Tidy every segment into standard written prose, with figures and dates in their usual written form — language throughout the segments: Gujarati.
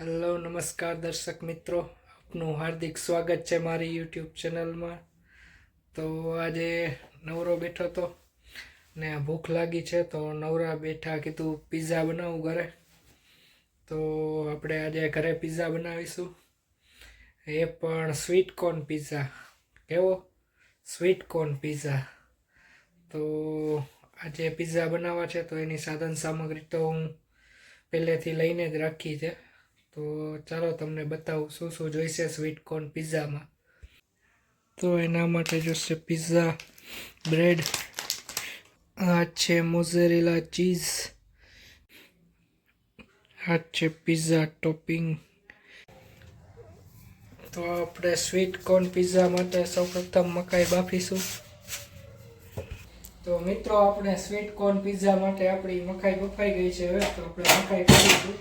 હેલો નમસ્કાર દર્શક મિત્રો, આપનું હાર્દિક સ્વાગત છે મારી યુટ્યુબ ચેનલમાં। તો આજે નવરો બેઠો તો ને ભૂખ લાગી છે, તો નવરા બેઠા કીધું પિઝા બનાવું ઘરે। તો આપણે આજે ઘરે પિઝા બનાવીશું, એ પણ સ્વીટ કોર્ન પિઝા। કેવો સ્વીટ કોર્ન પિઝા। તો આજે પિઝા બનાવવા છે, તો એની સાધન સામગ્રી તો હું પહેલેથી લઈને જ રાખી છે। તો ચાલો તમને બતાવું શું શું જોઈશે સ્વીટ કોર્ન પિઝામાં। તો એના માટે જોઈશે પિઝા બ્રેડ, આ છે મોઝરેલા ચીઝ, આ છે પિઝા ટોપિંગ। તો આપણે સ્વીટ કોર્ન પિઝા માટે સૌપ્રથમ મકાઈ બાફીશું। તો મિત્રો આપણે સ્વીટ કોર્ન પિઝા માટે આપણી મકાઈ બફાઈ ગઈ છે। હવે તો આપણે મકાઈ કાઢીશું।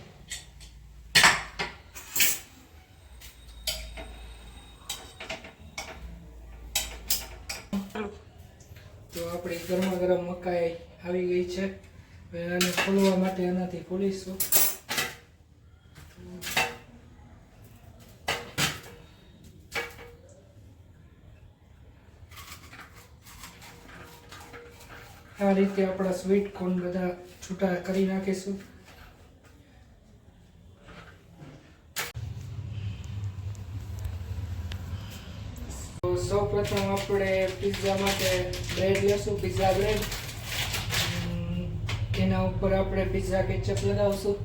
તો આપણી ગરમા ગરમ મકાઈ આવી ગઈ છે। હવે આને ફોલવા માટે આનાથી ફોલીશું। આ રીતે આપણા સ્વીટ કોર્ન બધા છૂટા કરી નાખીશું। તો સૌપ્રથમ આપણે પિઝા માટે બ્રેડ લેશું, પિઝા બ્રેડ। એના ઉપર આપણે પિઝા કેચઅપ લગાવશું।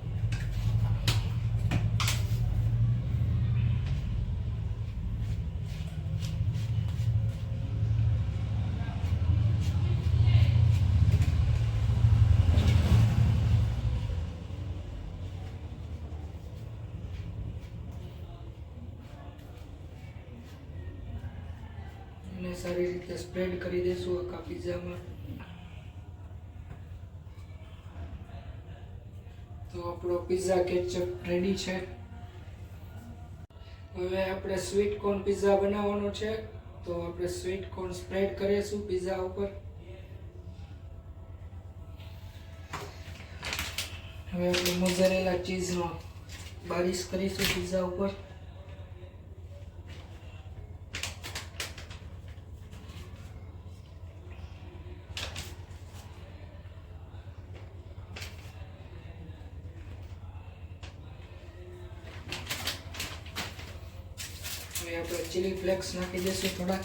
અને સારી રીતે સ્પ્રેડ કરી દઈશું આખા પિઝામાં। તો આપણો પિઝા કેચઅપ રેડી છે। હવે આપણે સ્વીટ કોર્ન પિઝા બનાવવાનો છે, તો આપણે સ્વીટ કોર્ન સ્પ્રેડ કરીશું પિઝા ઉપર। હવે આપણે મોઝરેલા ચીઝનો બારીશ કરીશું પિઝા ઉપર। હવે આપણે ચીલી ફ્લેક્સ નાખી દઈશું થોડા।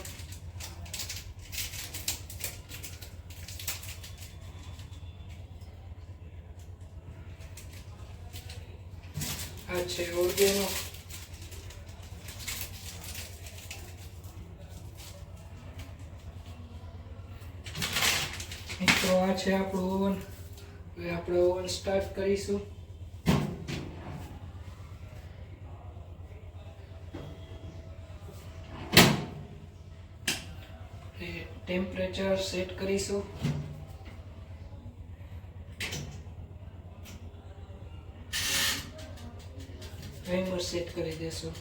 આ છે ઓર્ગેનો, મિત્રો આ છે આપણું ઓવન। હવે આપણે ઓવન સ્ટાર્ટ કરીશું। ટેમ્પરેચર સેટ કરીશું। ટાઈમર સેટ કરી દેશું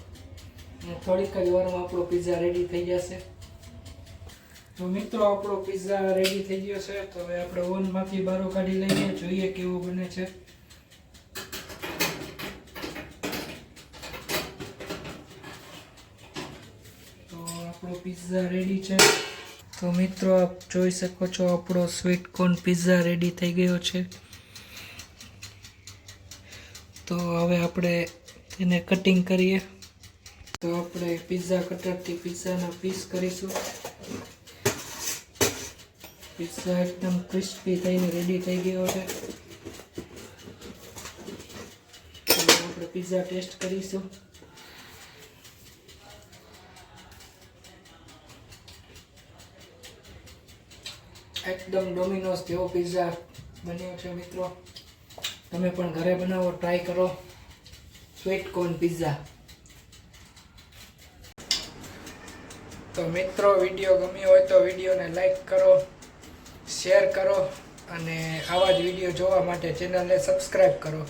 અને થોડીક જ વારમાં આપણો પિઝા રેડી થઈ જશે। તો મિત્રો આપણો પિઝા રેડી થઈ ગયો છે। તો હવે આપણે ઓવનમાંથી બહાર કાઢી લઈએ, જોઈએ કેવો બને છે। તો આપણો પિઝા રેડી છે। તો મિત્રો આપ જોઈ શકો છો આપણો સ્વીટ કોર્ન પિઝા રેડી થઈ ગયો છે। તો હવે આપણે તેને કટિંગ કરીએ। તો આપણે પિઝા કટરથી પિઝાના પીસ કરીશું। પિઝા એકદમ ક્રિસ્પી થઈને રેડી થઈ ગયો છે। તો આપણે પિઝા ટેસ્ટ કરીશું। એકદમ ડોમિનોઝ જેવો પિઝા બન્યો છે મિત્રો। તમે પણ ઘરે બનાવો, ટ્રાય કરો સ્વીટ કોર્ન પિઝા। તો મિત્રો વિડીયો ગમ્યો હોય તો વિડીયોને લાઈક કરો, શેર કરો અને આવા જ વિડીયો જોવા માટે ચેનલને સબસ્ક્રાઈબ કરો।